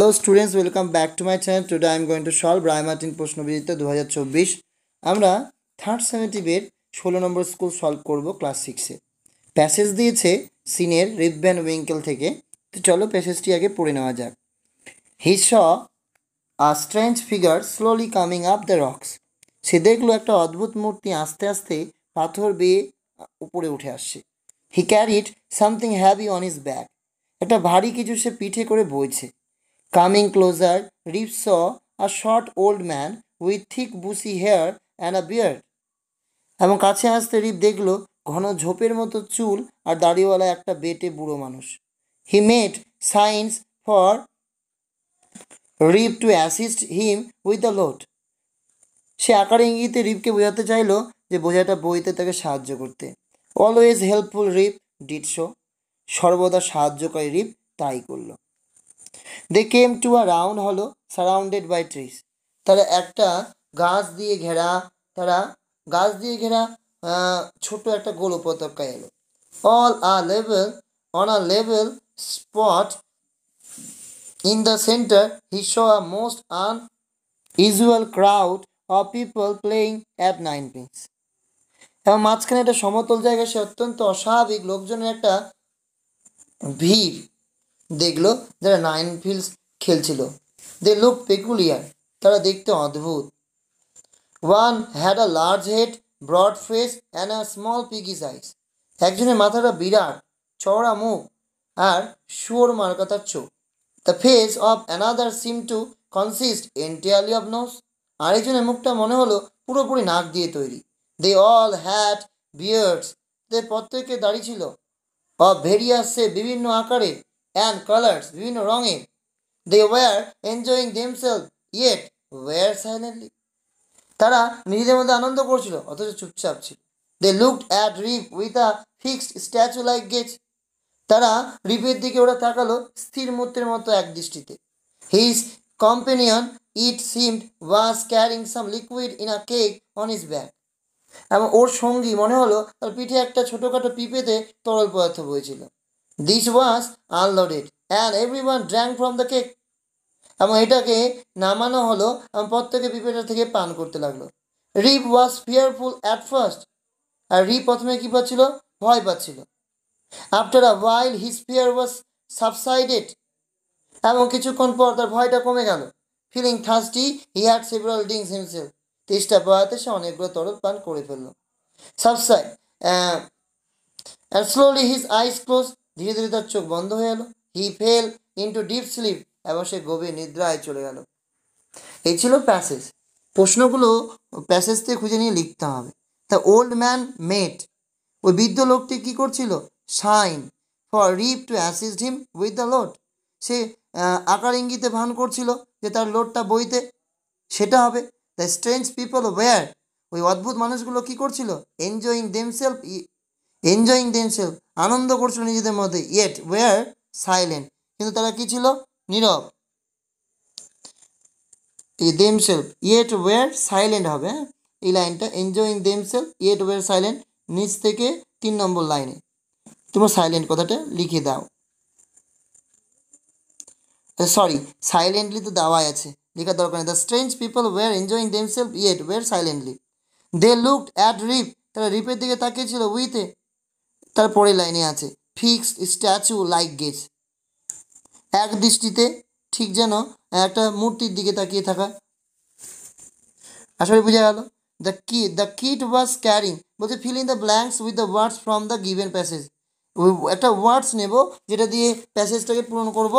Hello students, welcome back to my channel. Today I am going to solve Bry Martin প্রশ্নবিচিত্রা 2024 আমরা third সেমেটিভের 16 নম্বর school solve করব class 6 এ। Passage দিয়েছে সিনের রিপ Van Winkel থেকে। তো চলো প্যাসেজটি আগে পড়ে নেওয়া যাক। He saw a strange figure slowly coming up the rocks. সে দেখলো একটা অদ্ভুত মূর্তি আস্তে আস্তে পাথর বেয়ে উপরে উঠে আসছে। He carried something heavy on his back. একটা ভারী কিছু সে পিঠে করে বইছে। Coming closer, Rip saw a short old man with thick bushy hair and a beard. এবং কাছে আসতে রিপ দেখলো ঘন ঝোপের মতো চুল আর দাড়িওয়ালা একটা বেটে বুড়ো মানুষ। He made signs for Rip to assist him with the load. সে আকার ইঙ্গিতে রিপকে বোঝাতে চাইলো যে বোঝাটা বইতে তাকে সাহায্য করতে। Always helpful Rip did so. সর্বদা সাহায্যকারী রিপ তাই করলো। They came to a round hollow surrounded by trees. তারা একটা গাছ দিয়ে ঘেরা ছোট একটা গোল উপত্যকায় এলো। On a level spot in the center, he saw a most unusual crowd of people playing at ninepins. এবং মাঝখানে একটা সমতল জায়গায় সে অত্যন্ত অস্বাভাবিক লোকজনের একটা ভিড় দেখলো যারা নাইন ফিল্ডস খেলছিল। দে লুক পেকুলিয়ার, তারা দেখতে অদ্ভুত। One had a large head, broad face and a small piggish eyes. একজনের মাথাটা বিরাট, চওড়া মুখ আর শুয়োর মার্কাতার চোখ। The face of another seem to consist entirely of nose. আরেকজনের মুখটা মনে হলো পুরোপুরি নাক দিয়ে তৈরি। They all had beards. তাদের প্রত্যেকের দাড়ি ছিল। অফ ভেরিয়াস সে বিভিন্ন আকারে and colors, বিভিন্ন রঙের। They were enjoying themselves yet were silently. তারা নিজেদের মধ্যে আনন্দ করছিল অথচ চুপচাপ ছিল। They looked at Rip with a fixed statue like gaze. তারা রিপের দিকে ওরা তাকালো স্থির মূর্তির মতো এক দৃষ্টিতে। His companion, it seemed, was carrying some liquid in a cake on his back. এবং ওর সঙ্গী মনে হলো তার পিঠে একটা ছোটোখাটো পিপেতে তরল পদার্থ বইছিল। This was unloaded and everyone drank from the cake. এবং এটাকে নামানো হলো এবং প্রত্যেকে পিপেটা থেকে পান করতে লাগলো। Rip was fearful at first. আর রিপ প্রথমে কী পাচ্ছিল? ভয় পাচ্ছিল। After a while his fear was subsided. এবং কিছুক্ষণ পর তার ভয়টা কমে গেল। Feeling thirsty he had several drinks himself. তেষ্টা পাওয়াতে সে অনেকগুলো তরল পান করে ফেলল। Subside and slowly his eyes closed. ধীরে ধীরে তার চোখ বন্ধ হয়ে গেল। হি ফেল ইনটু ডিপ স্লিপ. এবং সে গভীর নিদ্রায় চলে গেল। এই ছিল প্যাসেজ। প্রশ্নগুলো প্যাসেজ থেকে খুঁজে নিয়ে লিখতে হবে। The old man met. ওই বৃদ্ধ লোকটি কী করছিল? Sign for Rip to assist him with the load. সে আকার ইঙ্গিতে ভান করছিল যে তার লোডটা বইতে। সেটা হবে দ্য স্ট্রেঞ্জ পিপল ওয়্যার. ওই অদ্ভুত মানুষগুলো কী করছিল? এনজয়িং দেমসেলফ, আনন্দ করছিল নিজেদের মধ্যে। ইয়েট ওয়ার সাইলেন্ট, কিন্তু তারা কি ছিল? নীরব। দেমসেলফ ইয়েট ওয়ার সাইলেন্ট হবে। হ্যাঁ, এই লাইনটা enjoying themselves yet were silent নিচ থেকে 3 নম্বর লাইনে তোমরা সাইলেন্ট কথাটা লিখে দাও। সরি, সাইলেন্টলি তো দেওয়াই আছে, লেখার দরকার নেই। The strange people were enjoying themselves yet were silently. They looked at Rip. তারা রিপের দিকে তাকিয়েছিল উইথে। তারপরে লাইনে আছে ফিক্সড স্ট্যাচু লাইক গেজ. এক দৃষ্টিতে ঠিক যেন একটা মূর্তির দিকে তাকিয়ে থাকা। আসলে বোঝা গেল। দ্য কিড ওয়াজ ক্যারিং বলছে fill in the blanks with the words from the given passage. একটা ওয়ার্ডস নেব যেটা দিয়ে প্যাসেজটাকে পূরণ করব,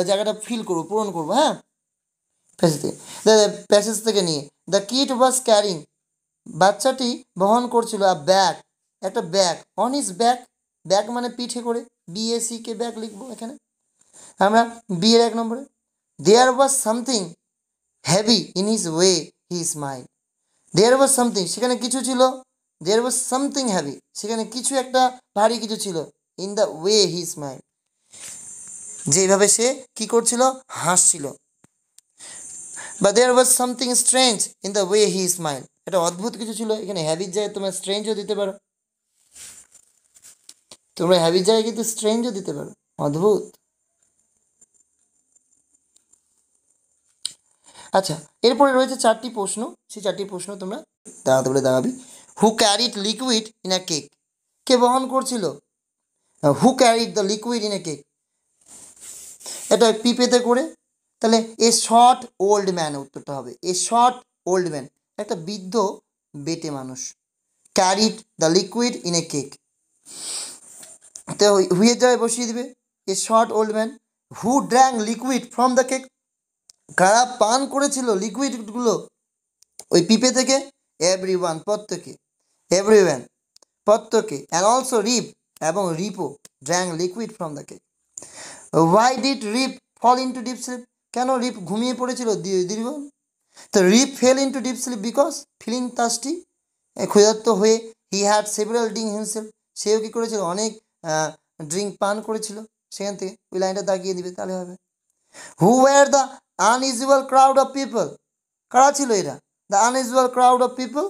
জায়গাটা ফিল করবো, পূরণ করবো। হ্যাঁ, প্যাসেজ থেকে নিয়ে দ্য কিড ওয়াজ ক্যারিং. বাচ্চাটি বহন করছিল আ ব্যাগ, একটা bag. On his bag, bag মানে পিঠে করে, BACK ব্যাগ লিখবো এখানে আমরা বি এর 1 নম্বরে। There was something heavy in his way he smile. There was something, সেখানে কিছু ছিল। দেয়ার ওয়াজ সামথিং হেভি, সেখানে কিছু একটা ভারী কিছু ছিল। In the way he smile, যেভাবে সে কি করছিল? হাসছিল। বা there was something strange in the way he smile, এটা অদ্ভুত কিছু ছিল। এখানে হ্যাবির জায়গায় তোমরা স্ট্রেঞ্জও দিতে পারো। তোমরা হ্যাবির জায়গায় কিন্তু স্ট্রেঞ্জও দিতে পারো, অদ্ভুত। আচ্ছা, এরপরে রয়েছে 4টি প্রশ্ন, সেই 4টি প্রশ্ন তোমরা দাঁড়াতে বলে দাঁড়াবি। Who carried liquid in a keg? কে বহন করছিল? Who carried the liquid in a keg? এটা পিপেতে করে, তাহলে এ শর্ট ওল্ড ম্যান উত্তরটা হবে। এ শর্ট ওল্ড ম্যান, একটা বৃদ্ধ বেটে মানুষ। Carried the liquid in a cake, তো হুইয়ের জায়গায় বসিয়ে দিবে a short old man. Who drank liquid from the cake? কারা পান করেছিল লিকুইডগুলো ওই পিপে থেকে? এভরিওয়ান, প্রত্যেকে। এভরিওয়ান, প্রত্যেকে। অ্যান্ড অলসো রিপ, এবং রিপো drank liquid from the keg. Why did Rip fall into deep sleep? কেন রিপ ঘুমিয়ে পড়েছিল দীর্ঘ? তো Rip fell into deep sleep because feeling thirsty, ক্ষুধার্ত হয়ে। He had several drink himself, সেও কী করেছিল? অনেক ড্রিঙ্ক পান করেছিল। সেখান থেকে ওই লাইনটা দাগিয়ে দিবে, তাহলে হবে। Who were the unusual crowd of people? কারা ছিল এরা? The unusual crowd of people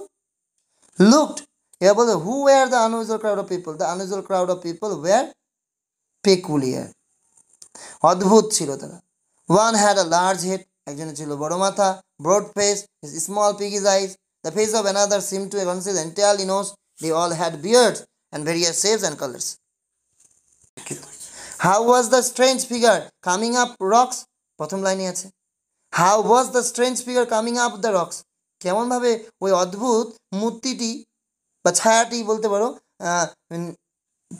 looked, এবার বলতো who were the unusual crowd of people? The unusual crowd of people were peculiar, অদ্ভুত ছিল তারা। One had a large head, একজনের ছিল বড় মাথা। Broad face, small piggish eyes. The face of another seem to consist entirely nose. They all had beards and various shapes and colours. How was the strange figure coming up rocks? প্রথম লাইনে আছে how was the strange figure coming up the rocks? কেমনভাবে ওই অদ্ভুত মূর্তিটি বা ছায়াটি বলতে পারো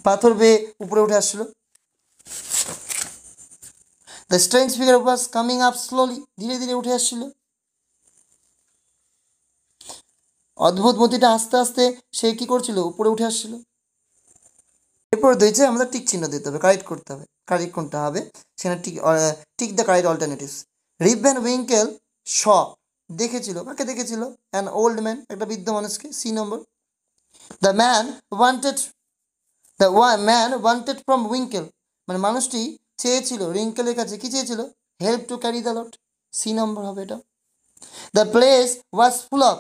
পাথর বেয়ে উপরে উঠে আসছিল। The strange figure was coming up slowly, ধীরে ধীরে উঠে আসছিল। অদ্ভুত মূর্তিটা আস্তে আস্তে সে কী করছিল? উপরে উঠে আসছিল। এরপর দিয়েছে আমাদের টিক চিহ্ন দিতে হবে, কারেক্ট করতে হবে। কারেক্ট কোনটা হবে সেখানে tick the correct alternatives. Rip Van Winkle saw, দেখেছিল, কাকে দেখেছিল? অ্যান ওল্ড ম্যান, একটা বৃদ্ধ মানুষকে। সি নম্বর। The man wanted, the man wanted from Winkle, মানে মানুষটি চেয়েছিল রিঙ্কেলের কাছে, কি চেয়েছিল? Help to carry the load. C নম্বর হবে এটা। The place was full of,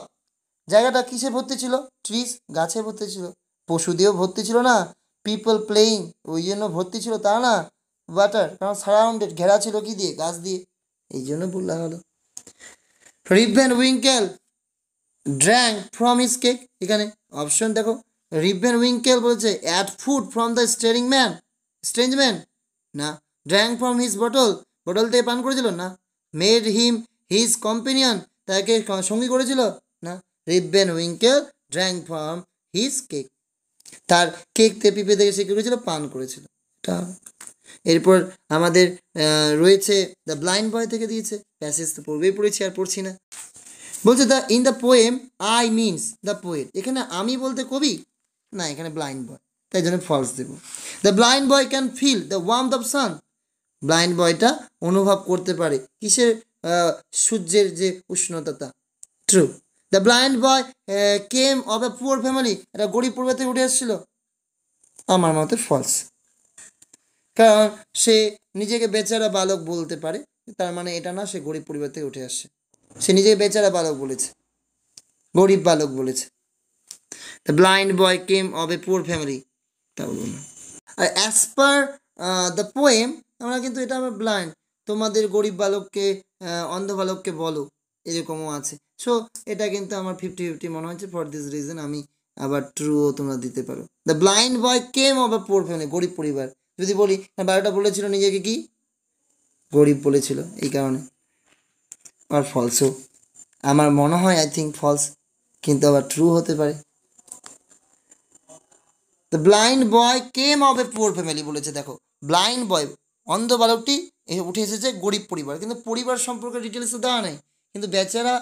জায়গাটা কিসে ভর্তি ছিল? ট্রিজ, গাছে ভর্তি ছিল। পশু দিয়েও ভর্তি ছিল না, পিপল প্লেয়িং ওই জন্য ভর্তি ছিল তা না। ওয়াটার, কারণ সারাউন্ডেড, ঘেরা ছিল কি দিয়ে? গাছ দিয়ে, এই জন্য বললা হলো। Rip Van Winkle drank from his keg, এখানে অপশন দেখো। রিপ ভ্যান উইঙ্কেল বলেছে ate food from the strange man, strange man না। Drank from his bottle, bottle থেকে পান করেছিল না। মেড হিম হিজ কম্পেনিয়ন, তাকে সঙ্গী করেছিল না। রিপ Van Winkle drank from his cake, তার কেক থেকে পিপে থেকে সে কী করেছিল? পান করেছিল। এটা এরপর আমাদের রয়েছে দ্য ব্লাইন্ড বয় থেকে দিয়েছে, প্যাসেজ তো পড়বেই পড়েছি, আর পড়ছি না। বলছে the in the poem I means the poet, এখানে আমি বলতে কবি না, এখানে ব্লাইন্ড বয়, তাই জন্য ফলস দেব। The blind boy can feel the warmth of sun, blind বয়টা অনুভব করতে পারে কিসের? সূর্যের যে উষ্ণতা। True. The blind boy came of a poor family, এটা গরিব পরিবার থেকে উঠে এসেছিল। আমার মতে ফলস, কারণ সে নিজেকে বেচারা বালক বলতে পারে, তার মানে এটা না সে গরিব পরিবার থেকে উঠে আসছে। সে নিজেকে বেচারা বালক বলেছে, গরিব বালক বলেছে। The blind boy came of a poor family, তা বলবো না। আর অ্যাজ পার দ্য পোয়েম, আমরা কিন্তু এটা আমরা ব্লাইন্ড, তোমাদের গরিব বালককে অন্ধ বালককে বলো, এরকমও আছে। সো এটা কিন্তু আমার 50-50 মনে হচ্ছে। ফর দিস রিজন আমি আবার ট্রুও তোমরা দিতে পারো। The blind boy came of a poor family, গরিব পরিবার। যদি বলি না, বারোটা বলেছিল নিজেকে কি গরিব বলেছিল, এই কারণে। আর ফলসও আমার মনে হয়, আই থিঙ্ক ফলস, কিন্তু আবার ট্রু হতে পারে। The blind boy came of a poor family বলেছে, দেখো ব্লাইন্ড বয় অন্ধ বালকটি উঠে এসেছে গরিব পরিবার, কিন্তু পরিবার সম্পর্কে ডিটেলস দেওয়া নেই, কিন্তু বেচারা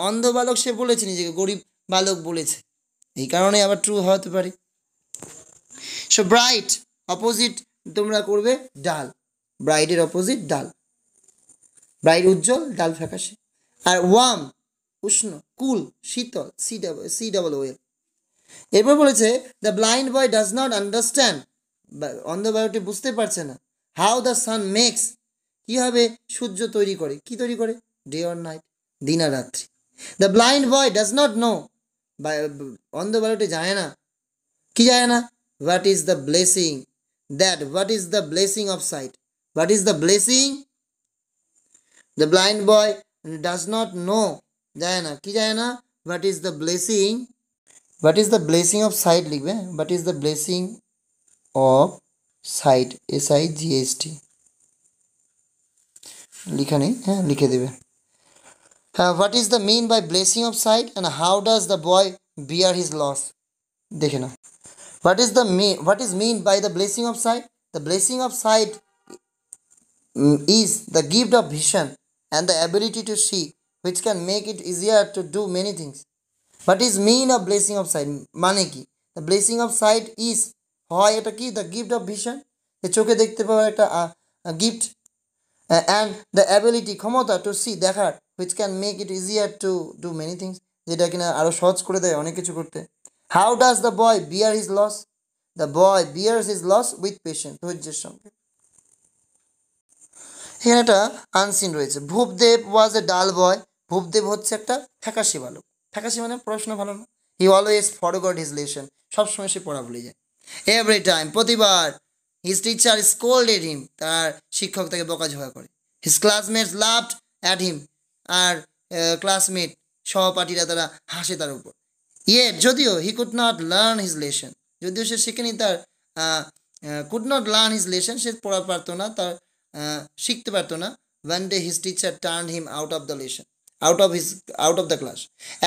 অন্ধ বালক সে বলেছে নিজেকে গরিব বালক বলেছে, এই কারণে আবার ট্রু হতে পারে। সো ব্রাইট অপোজিট তোমরা করবে ডাল, ব্রাইটের অপোজিট ডাল। ব্রাইট উজ্জ্বল, ডাল ফ্যাকাশে। আর ওয়ার্ম উষ্ণ, কুল শীতল, সি ডাবল ওয়েল। এরপর বলেছে the blind boy does not understand, অন্ধ বালকটি বুঝতে পারছে না, হাউ দ্য সান মেক্স, কীভাবে সূর্য তৈরি করে, কি তৈরি করে? ডে অর নাইট, দিন আর রাত্রি। The blind boy does not know, অন্ধ বালকটি জানে না, কি জানে না? What is the blessing, that what is the blessing of sight, what is the blessing? The blind boy does not know, জানে না, কি জানে না? What is the blessing, what is the blessing of sight লিখবে, what is the blessing of sight, SIGHT লিখা নেই, হ্যাঁ লিখে দেবে। What is the mean by blessing of sight and how does the boy bear his loss, দেখে না। What is mean by the blessing of sight? The blessing of sight is the gift of vision and the ability to see, which can make it easier to do many things. What is mean of blessing of sight? মানে কি? The blessing of sight is, হয় এটা কি? The gift of vision, যে চোখে দেখতে পাওয়ার একটা gift, and the ability, ক্ষমতা, to see, দেখার, which can make it easier to do many things, যেটা কিনা আরো সহজ করে দেয় অনেক কিছু করতে। How does the boy bear his loss? The boy bears his loss with patience, ধৈর্যের সঙ্গে। এখানে একটা আনসিন রয়েছে। ভূপদেব ওয়াজ এ ডাল বয়, ভূপদেব হচ্ছে একটা ফ্যাকাশে বালক। ফ্যাকাশে মানে পড়াশোনা ভালো না। He always forgot his lesson, সবসময় সে পড়া ভুলে যায়। এভরি টাইম, প্রতিবার। হিজ টিচার স্কোল্ডেড হিম, তার শিক্ষক তাকে বকাঝকা করে। His classmates laughed at him, আর ক্লাসমেট সহপাঠীরা তারা হাসে তার উপর। ইয়েট, যদিও he could not learn his lesson, যদিও সে শিখেনি, তার could not learn his lesson, সে পড়া পারতো না, তার শিখতে পারতো না। One day his teacher turn him out of the lesson, out of the class.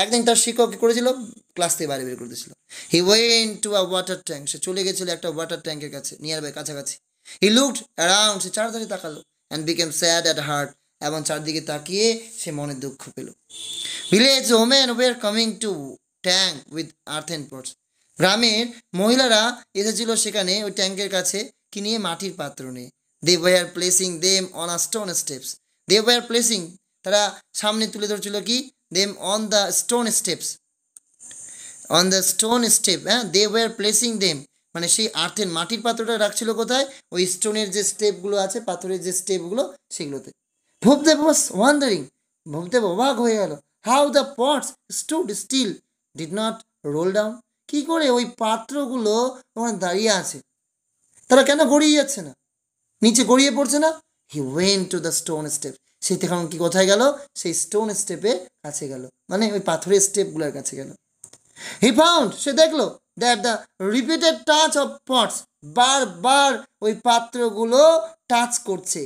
একদিন তার শিক্ষক কী করেছিল? ক্লাস থেকে বাইরে বের করে দিয়েছিল। He went to a water tank, সে চলে গেছিল একটা ওয়াটার ট্যাঙ্কের কাছে, নিয়ার বাই, কাছাকাছি। হি লুকড অ্যারাউন্ড, সে চারদিকে তাকালো। And became sad at heart, এবং চারদিকে তাকিয়ে সে মনে দুঃখ পেল। Village women were coming to tank with earthen pots, গ্রামের মহিলারা এসেছিল সেখানে ওই ট্যাঙ্কের কাছে, কি নিয়ে? মাটির পাত্র নিয়ে। They were placing them on a stone steps, they were placing, তারা সামনে তুলে ধরছিল কি? Them on the stone steps, on the stone step, হ্যাঁ, দে ওয়ার প্লেসিং দেম, মানে সেই আর্থেন মাটির পাত্রটা রাখছিল কোথায়? ওই স্টোনের যে স্টেপগুলো আছে, পাথরের যে স্টেপগুলো, সেগুলোতে। ভূপদেব ওয়াজ ওয়ান্ডারিং, ভূপদেব অবাক হয়ে গেল। How the pots stood still, did not roll down, কি করে ওই পাত্রগুলো ওখানে দাঁড়িয়ে আছে, তারা কেন গড়িয়ে যাচ্ছে না, নিচে গড়িয়ে পড়ছে না? He went to the stone step, সে তখন কি কোথায় গেল? সেই স্টোন স্টেপের কাছে গেল, মানে ওই পাথরের স্টেপগুলোর কাছে গেল। হি ফাউন্ড, সে দেখলো, that the repeated touch of pots, বারবার ওই পাত্রগুলো টাচ করছে,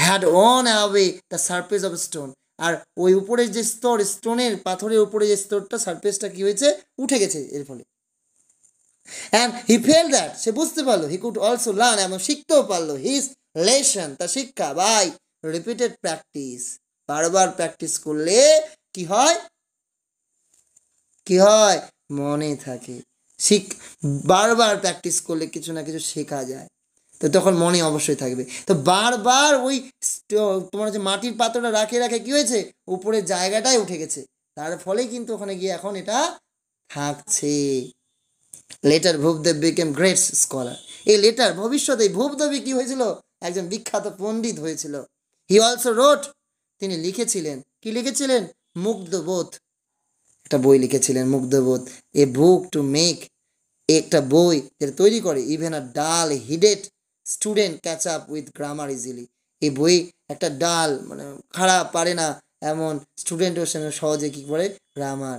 had worn away the surface of stone, আর ওই উপরের যে স্তর, স্টোনের পাথরের উপরে যে স্তরটা, সারফেসটা কি হয়েছে? উঠে গেছে এর ফলে। অ্যান্ড হি ফেল দ্যাট, সে বুঝতে পারলো, হি কুড অলসো লার্ন, এবং শিখতেও পারলো, হিজ লেসন, তার শিক্ষা, বাই রিপিটেড প্র্যাকটিস, বারবার প্র্যাকটিস করলে কি হয়? কি হয়? মনে থাকে। বারবার প্র্যাকটিস করলে কিছু না কিছু শেখা যায়, তো তখন মনে অবশ্যই থাকবে। তো বারবার ওই তোমার যে মাটির পাত্রটা রাখে রাখে কি হয়েছে? উপরের জায়গাটাই উঠে গেছে, তার ফলে কিন্তু ওখানে গিয়ে এখন এটা থাকছে। লেটার ভূপদেব বিকেম গ্রেট স্কলার, এই লেটার ভবিষ্যতে ভূপদেবী কি হয়েছিল? একজন বিখ্যাত পণ্ডিত হয়েছিল। হি অলসো রোট, তিনি লিখেছিলেন, কি লিখেছিলেন? মুগ্ধবোধ, একটা বই লিখেছিলেন, মুগ্ধবোধ। এ বুক টু মেক, একটা বই যেটা তৈরি করে even a dull headed student catch up with grammar easily, এই বই একটা ডাল, মানে খারাপ পারে না এমন স্টুডেন্টও সহজে কি করে? গ্রামার।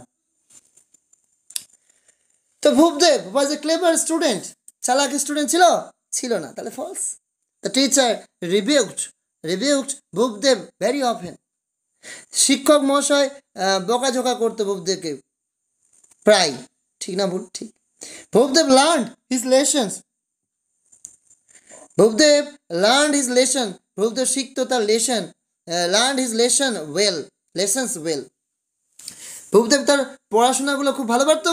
তো Bhupdev was a clever student, চালাক স্টুডেন্ট ছিল? ছিল না, তাহলে false. The teacher rebuked Bhupdev very often, শিক্ষক মহাশয় বকাঝকা করতো ভূপদেবকে প্রায়, ঠিক না ভুল? ঠিক। Bhupdev learned his lessons, Bhupdev learned his lesson, Bhupdev শিখতো তার lesson, learned his lesson well, lessons well, Bhupdev তার পড়াশোনাগুলো খুব ভালো পারতো,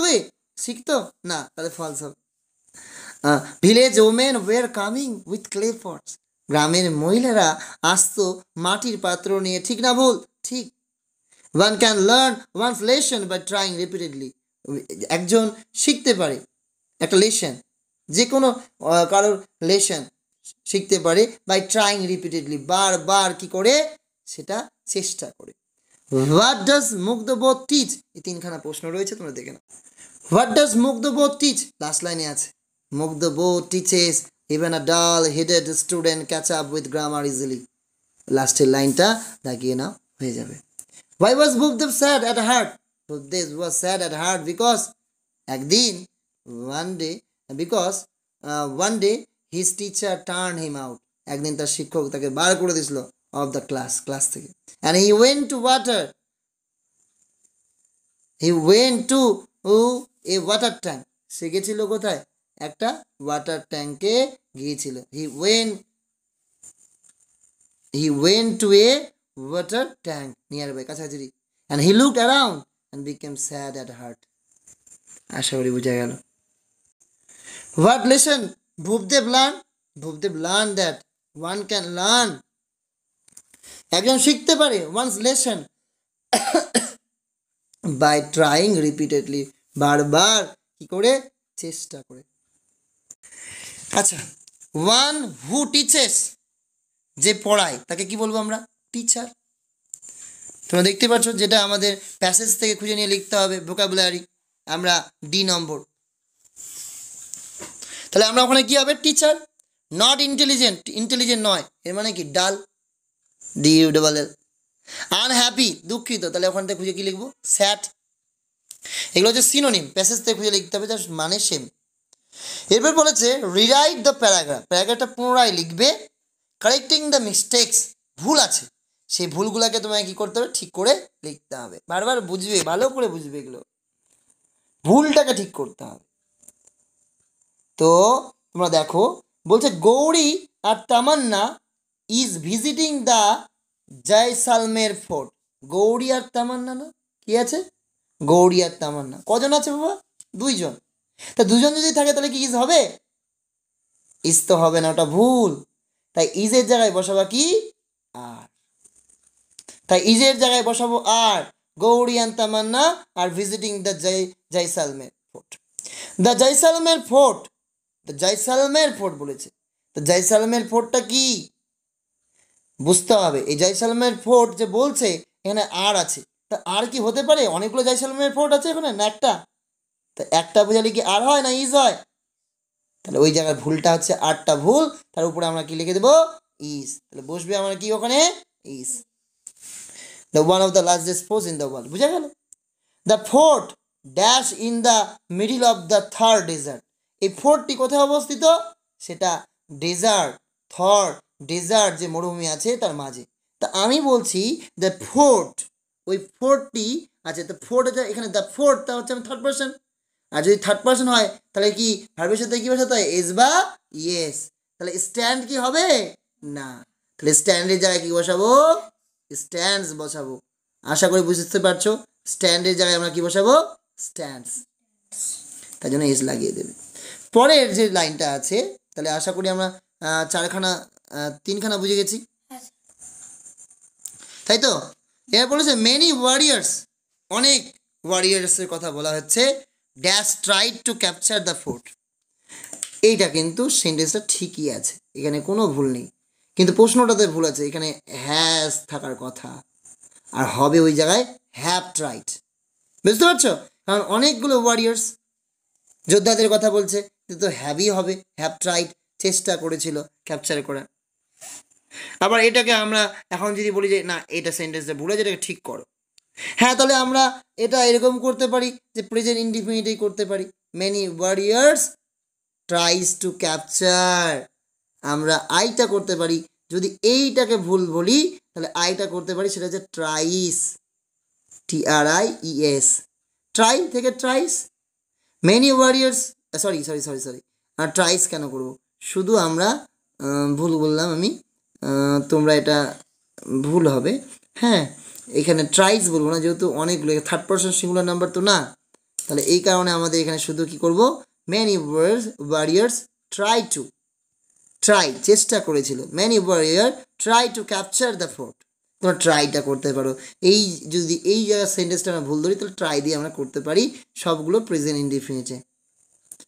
শিখতো না, তাহলে ফলস হবে। Village women were coming with clay pots, গ্রামের মহিলারা আসতো মাটির পাত্র নিয়ে, ঠিক না ভুল? ঠিক। One can learn one's lesson by trying repeatedly, একজন শিখতে পারে একটা লেসন, যে কোনো কারোর লেসন শিখতে পারে বাই ট্রাইং রিপিটেডলি, বারবার কি করে? সেটা চেষ্টা করে। হোয়াট ডাজ মুগ্ধবোধ টিচ, এই তিনখানা প্রশ্ন রয়েছে, তোমরা দেখে নাও। হোয়াট ডাজ মুগ্ধবোধ টিচ, লাস্ট লাইনে আছে, মুগ্ধবোধ টিচেস ইভেন আ ডাল headed student catch up with grammar easily, লাস্টের লাইনটা দাগিয়ে নাও, হয়ে যাবে। Why was Bhuvdev sad at heart? Bhuvdev was sad at heart because একদিন one day his teacher turned him out. একদিন তার শিক্ষক তাকে বার করে দিয়েছিল of the class থেকে, and he went to a water tank. সে গেছিল কোথায়? একটা ওয়াটার ট্যাঙ্কে গিয়েছিল। he went to a water tank nearby, কাছাকাছি, and he looked around and became sad at heart. আশা করি বোঝা গেল। What lesson Bhuvdev learned? Bhuvdev learned that one can learn, একজন শিখতে পারে one's lesson by trying repeatedly, বারবার কি করে? চেষ্টা করে। আচ্ছা, one who teaches, যে পড়ায় তাকে কি বলবো আমরা? টিচার। তোমরা দেখতে পাচ্ছ যেটা আমাদের প্যাসেজ থেকে খুঁজে নিয়ে লিখতে হবে ভোকাবুলারি, আমরা ডি নম্বর। তাহলে আমরা ওখানে কি হবে? টিচার। নট ইন্টেলিজেন্ট নয়, এর মানে কি? ডাল, DULL। আনহ্যাপি, দুঃখিত, তাহলে ওখান থেকে খুঁজে কি লিখবো? স্যাড। এগুলো হচ্ছে সিনোনিম, প্যাসেজ থেকে খুঁজে লিখতে হবে, যার মানে সেম। এরপর বলেছে রিরাইট দ্য প্যারাগ্রাফটা পুনরায় লিখবে, কারেক্টিং দ্য মিস্টেক্স, ভুল আছে সেই ভুলগুলোকে তোমায় কি করতে হবে? ঠিক করে লিখতে হবে। বারবার বুঝবে, ভালো করে বুঝবে, এগুলো ভুলটাকে ঠিক করতে হবে। তো তোমরা দেখো, বলছে গৌরী আর Tamanna is visiting the Jaisalmer fort. Gauri আর তামান্না, না কি আছে? গৌরী আর তামান্না। কজন আছে বাবা? দুইজন। তা দুজন যদি থাকে তাহলে কি ইজ হবে? ইজ তো হবে না, ওটা ভুল। তাই ইজের জায়গায় বসাবো কি? আর। তাই ইজের জায়গায় বসাবো আর। Gauri and Tamanna are visiting the Jaisalmer fort. The Jaisalmer fort বলেছে। তো জয়সালমের ফোর্টটা কি বুঝতে হবে। এই জয়সালমের ফোর্ট যে বলছে, এখানে আর আছে, তা আর কি হতে পারে? অনেকগুলো জয়সালমের ফোর্ট আছে এখানে, না একটা? তা একটা বোঝালে কি আর হয় না ইজ হয়? তাহলে ওই জায়গায় ভুলটা হচ্ছে, আরটা ভুল, তার উপরে আমরা কি লিখে দেবো? ইজ। তাহলে বসবে আমরা কি ওখানে? Is. The one of the largest fort in the world, বুঝা গেল? The fort dash in the middle of the Thar desert. এই ফোর্টটি কোথায় অবস্থিত? সেটা ডেজার্ট যে মরুভূমি আছে তার মাঝে। তা আমি বলছি দ্য ফোর্ট, ওই ফোর্টটি আছে। তো ফোর্ট আছে এখানে, দ্য ফোর্ট, তা হচ্ছে আমি থার্ড পার্সন। আর যদি থার্ড পার্সন হয় তাহলে কি ভার্বের সাথে কি বসাতে হয়? এস বা ইয়েস। তাহলে স্ট্যান্ড কি হবে? না। তাহলে স্ট্যান্ডের জায়গায় কি বসাবো? স্ট্যান্ডস বসাবো। আশা করি বুঝতে পারছো। স্ট্যান্ডের জায়গায় আমরা কি বসাবো? স্ট্যান্ডস। তাই জন্য এস লাগিয়ে দেবে। পরের যে লাইনটা আছে, তাহলে আশা করি আমরা তিনখানা বুঝে গেছি, তাই তো? এর বলেছে মেনি ওয়ারিয়ার্স, অনেক ওয়ারিয়ার্সের কথা বলা হচ্ছে। Dash tried to capture the fort. এইটা কিন্তু সেন্টেন্সটা ঠিকই আছে, এখানে কোনো ভুল নেই, কিন্তু প্রশ্নটাতে ভুল আছে। এখানে হ্যাজ থাকার কথা, আর হবে ওই জায়গায় হ্যাভ ট্রাইড। বুঝতে পারছো? কারণ অনেকগুলো ওয়ারিয়ার্স, যোদ্ধাদের কথা বলছে, তো হ্যাভই হবে, হ্যাভ ট্রাইড, চেষ্টা করেছিল ক্যাপচার করা। আবার এটাকে আমরা এখন যদি বলি যে না, এটা সেন্টেন্সটা ভুল আছে, এটাকে ঠিক করো, হ্যাঁ, তাহলে আমরা এটা এরকম করতে পারি যে প্রেজেন্ট ইনডিফিনিটেই করতে পারি। Many warriors tries to capture, আমরা আইটা করতে পারি। যদি এইটাকে ভুল বলি তাহলে আইটা করতে পারি, সেটা হচ্ছে ট্রাইস, TRIES, ট্রাই থেকে ট্রাইস। মেনি ওয়ারিয়ার্স, সরি, আর ট্রাইস কেন করব? শুধু আমরা ভুল বললাম আমি, তোমরা এটা ভুল হবে। হ্যাঁ, এখানে ট্রাইস বলবো না, যেহেতু অনেকগুলো থার্ড পারসন সিঙ্গুলার নাম্বার তো না, তাহলে এই কারণে আমাদের এখানে শুধু কি করব? মেনি ওয়ারিয়ার্স ট্রাই চেষ্টা করেছিল, many warrior try to capture the fort. তোমরা ট্রাইটা করতে পারো। যদি এই জায়গার সেন্টেন্সটা আমরা ভুল ধরি তাহলে ট্রাই দিয়ে আমরা করতে পারি সবগুলো প্রেজেন্ট ইনডিফিনিটে।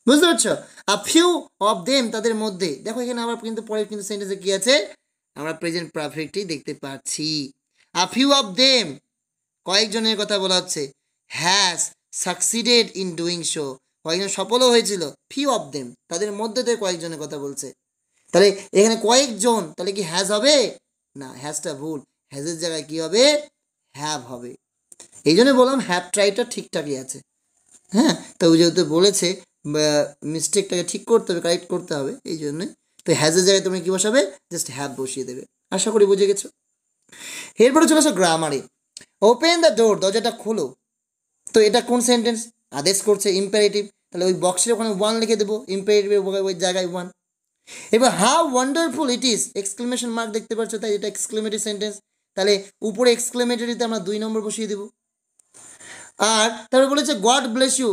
বুঝতে পারছো? আ ফিউ অফ দেম, তাদের মধ্যে। দেখো এখানে আবার কিন্তু পরের কিন্তু সেন্টেন্সে কি আছে? আমরা প্রেজেন্ট পারফেক্টই দেখতে পাচ্ছি। আ ফিউ অফ দেম, কয়েকজনের কথা বলা হচ্ছে। Has succeeded in doing show, কয়েকজন সফলও হয়েছিল। ফিউ অফ দেম, তাদের মধ্যে থেকে কয়েকজনের কথা বলছে। তাহলে এখানে কয়েকজন, তাহলে কি হ্যাজ হবে? না, হ্যাজটা ভুল। হ্যাজের জায়গায় কি হবে? হ্যাভ হবে। এই জন্য বললাম হ্যাভ ট্রাইটা ঠিকঠাকই আছে। হ্যাঁ, তো যেহেতু বলেছে মিস্টেকটাকে ঠিক করতে হবে, কারেক্ট করতে হবে, এই জন্যই তো হ্যাজের জায়গায় তুমি কী বসাবে, জাস্ট হ্যাভ বসিয়ে দেবে। আশা করি বুঝে গেছো। এরপরে চলে আসো গ্রামারে। ওপেন দ্য ডোর, দরজাটা খোলো। তো এটা কোন সেন্টেন্স? আদেশ করছে, ইম্পারেটিভ, তাহলে ওই বক্সের ওখানে ওয়ান লিখে দেবো, ইম্পারেটিভের ওই জায়গায় ওয়ান। এবার how wonderful it is, exclamation mark দেখতে পাচ্ছ, তাই এটা এক্সক্লেমেটরি সেন্টেন্স, তাহলে উপরে এক্সক্লেমেটরিতে আমরা 2 নম্বর বসিয়ে দেবো। আর তারপরে বলেছে গড ব্লেস ইউ,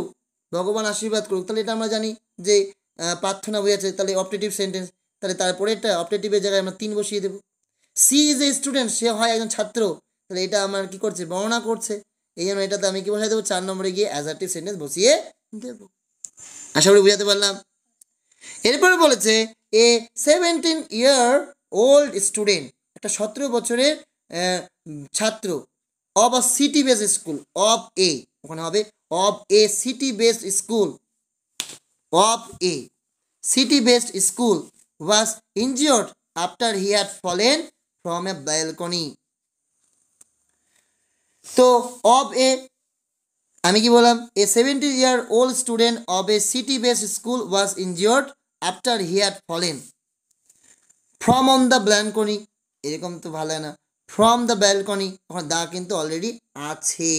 ভগবান আশীর্বাদ করুক, তাহলে এটা আমরা জানি যে প্রার্থনা বোঝাচ্ছে, তাহলে অপটেটিভ সেন্টেন্স, তাহলে তারপরে একটা অপটেটিভের জায়গায় আমরা 3 বসিয়ে দেবো। সি ইজ এ স্টুডেন্ট, সে হয় একজন ছাত্র, তাহলে এটা আমার কি করছে, বর্ণনা করছে, এই জন্য এটাতে আমি কি বসাই দেবো, 4 নম্বরে গিয়ে অ্যাজারটিভ সেন্টেন্স বসিয়ে দেবো। আশা করি বুঝাতে পারলাম। এরপরে বলেছে এ 17 ইয়ার ওল্ড স্টুডেন্ট, একটা 17 বছরের ছাত্র, of a city based school, of a, ওখানে হবে of a city based school, of a city based school was injured after he had fallen from a balcony. তো অফ এ, আমি কি বললাম, a 70 year old student of a city based school was injured after he had fallen from on the balcony, এরকম তো ভালো না, from the balcony, ওখানে দা কিন্তু অলরেডি আছে,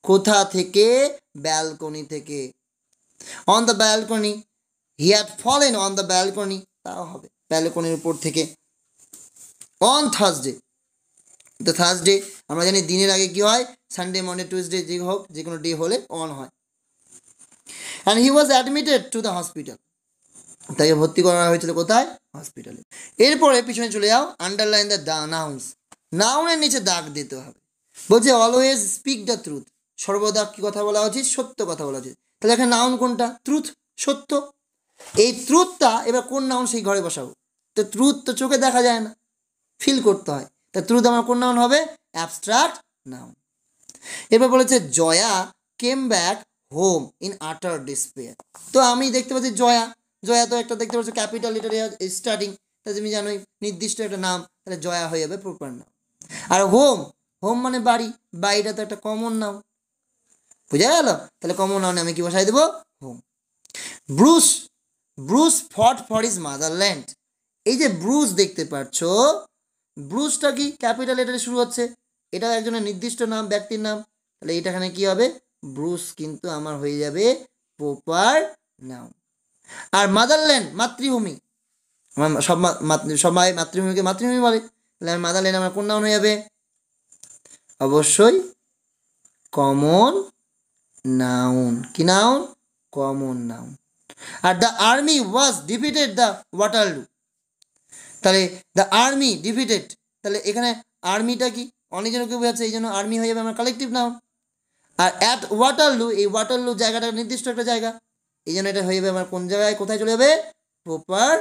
কোথা থেকে, ব্যালকনি থেকে, on the balcony, he had fallen on the balcony, তাও হবে ব্যালকনির উপর থেকে। অন থার্সডে, তো থার্সডে আমরা জানি দিনের আগে কি হয়, সানডে মন্ডে টিউসডে যে হোক, যে কোনো ডে হলে অন হয়। And he was admitted to the hospital, তাকে ভর্তি করা হয়েছিল কোথায়, হসপিটালে। এরপরে পিছনে চলে যাও, আন্ডারলাইন দ্য নাউন্স, নাউনের নিচে দাগ দিতে হবে। বলছে অলওয়েজ স্পিক দ্য ট্রুথ, সর্বদা কি কথা বলা উচিত, সত্য কথা বলা উচিত, তাহলে এখানে নাউন কোনটা, ট্রুথ, সত্য। এই ট্রুথটা এবার কোন নাউন সেই ঘরে বসাবো, তো ট্রুথ তো চোখে দেখা যায় না, ফিল করতে হয়, তা ট্রুথ আমার কোন নাউন হবে, অ্যাবস্ট্রাক্ট নাউন। এবার বলেছে Jaya came back home in utter despair, তো আমি দেখতে পাচ্ছি জয়া, জয়া তো একটা দেখতে পাচ্ছি ক্যাপিটাল লেটারে স্টার্টিং, তাহলে তুমি জানোই নির্দিষ্ট একটা নাম, তাহলে জয়া হয়ে যাবে প্রপার নাম। আর হোম, হোম মানে বাড়ি, বাড়িটা তো একটা কমন নাম, বুঝা গেল, তাহলে কমন নাউনে আমি কি বসাই দেবো, home. Bruce, Bruce fought for his motherland, এই যে ব্রুস দেখতে পাচ্ছ, ব্রুসটা কি ক্যাপিটাল লেটারে শুরু হচ্ছে, এটা একজনের নির্দিষ্ট নাম, ব্যক্তির নাম, তাহলে এটা এখানে কি হবে, ব্রুস কিন্তু আমার হয়ে যাবে প্রপার নাউন। আর মাদারল্যান্ড মাতৃভূমি, সবাই মাতৃভূমিকে মাতৃভূমি বলে, তাহলে মাদারল্যান্ড আমার কোন নাউন হয়ে যাবে, অবশ্যই কমন নাউন। কি noun, common noun. Are the army was defeated the Waterloo, তাহলে দ্য আর্মি ডিফিটেড, তাহলে এখানে আর্মিটা কি অনেকজনকে বোঝাচ্ছে, এই জন্য আর্মি হয়ে যাবে আমার কালেকটিভ নাউন। আর অ্যাট ওয়াটারলু, এই ওয়াটারলু জায়গাটা নির্দিষ্ট একটা জায়গা, এই জন্য এটা হয়ে যাবে আমার কোন জায়গায়, কোথায় চলে যাবে, প্রপার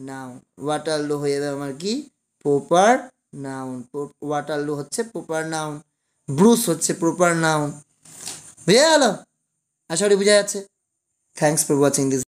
নাউন। ওয়াটারলু হয়ে যাবে আমার কি, প্রপার নাউন, ওয়াটারলু হচ্ছে প্রপার নাউন, ব্রুস হচ্ছে প্রপার নাউন। বুঝে গেল, আশা করি বোঝা যাচ্ছে। Thanks for watching this.